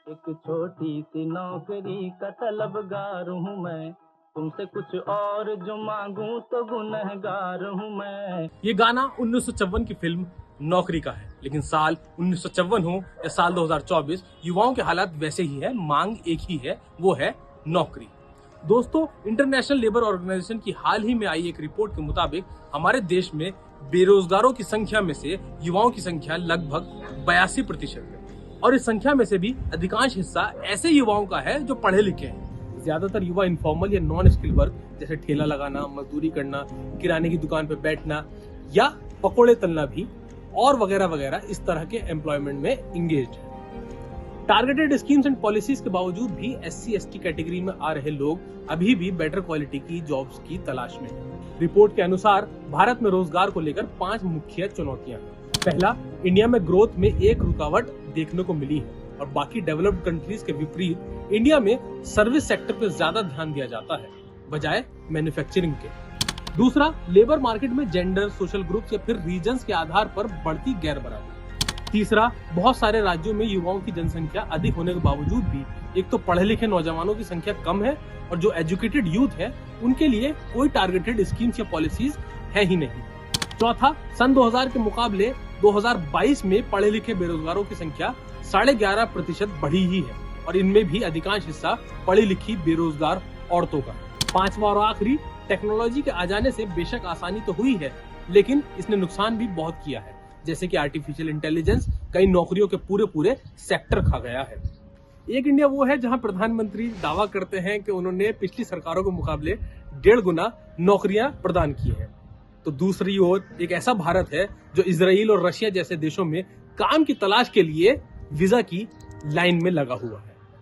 एक छोटी सी नौकरी का तलबगार हूँ मैं, तुमसे कुछ और जो मांगूं तो गुनहगार हूँ मैं। ये गाना 1954 की फिल्म नौकरी का है, लेकिन साल 1954 हो या साल 2024, युवाओं के हालात वैसे ही है, मांग एक ही है, वो है नौकरी। दोस्तों, इंटरनेशनल लेबर ऑर्गेनाइजेशन की हाल ही में आई एक रिपोर्ट के मुताबिक हमारे देश में बेरोजगारों की संख्या में से युवाओं की संख्या लगभग 82% है, और इस संख्या में से भी अधिकांश हिस्सा ऐसे युवाओं का है जो पढ़े लिखे हैं। ज्यादातर युवा इनफॉर्मल या नॉन स्किल वर्क जैसे ठेला लगाना, मजदूरी करना, किराने की दुकान पर बैठना या पकोड़े तलना भी और वगैरह वगैरह इस तरह के एम्प्लॉयमेंट में इंगेज्ड है। टारगेटेड स्कीम्स एंड पॉलिसीज के बावजूद भी SC/ST कैटेगरी में आ रहे लोग अभी भी बेटर क्वालिटी की जॉब्स की तलाश में हैं। रिपोर्ट के अनुसार भारत में रोजगार को लेकर 5 मुख्य चुनौतियां हैं। पहला, इंडिया में ग्रोथ में एक रुकावट देखने को मिली है और बाकी डेवलप्ड कंट्रीज के विपरीत इंडिया में सर्विस सेक्टर पर ज्यादा ध्यान दिया जाता है बजाय मैन्युफैक्चरिंग के। दूसरा, लेबर मार्केट में जेंडर, सोशल ग्रुप्स या फिर रीजन्स के आधार पर बढ़ती गैर बराबरी। तीसरा, बहुत सारे राज्यों में युवाओं की जनसंख्या अधिक होने के बावजूद भी एक तो पढ़े लिखे नौजवानों की संख्या कम है और जो एजुकेटेड यूथ है उनके लिए कोई टारगेटेड स्कीम्स या पॉलिसीज है ही नहीं। चौथा, सन 2000 के मुकाबले 2022 में पढ़े लिखे बेरोजगारों की संख्या 11.5% बढ़ी ही है और इनमें भी अधिकांश हिस्सा पढ़ी लिखी बेरोजगार औरतों का। पांचवा और आखिरी, टेक्नोलॉजी के आ जाने से बेशक आसानी तो हुई है, लेकिन इसने नुकसान भी बहुत किया है, जैसे कि आर्टिफिशियल इंटेलिजेंस कई नौकरियों के पूरे सेक्टर खा गया है। एक इंडिया वो है जहां प्रधानमंत्री दावा करते हैं कि उन्होंने पिछली सरकारों के मुकाबले 1.5 गुना नौकरियां प्रदान की हैं, तो दूसरी ओर एक ऐसा भारत है जो इजराइल और रशिया जैसे देशों में काम की तलाश के लिए वीजा की लाइन में लगा हुआ है।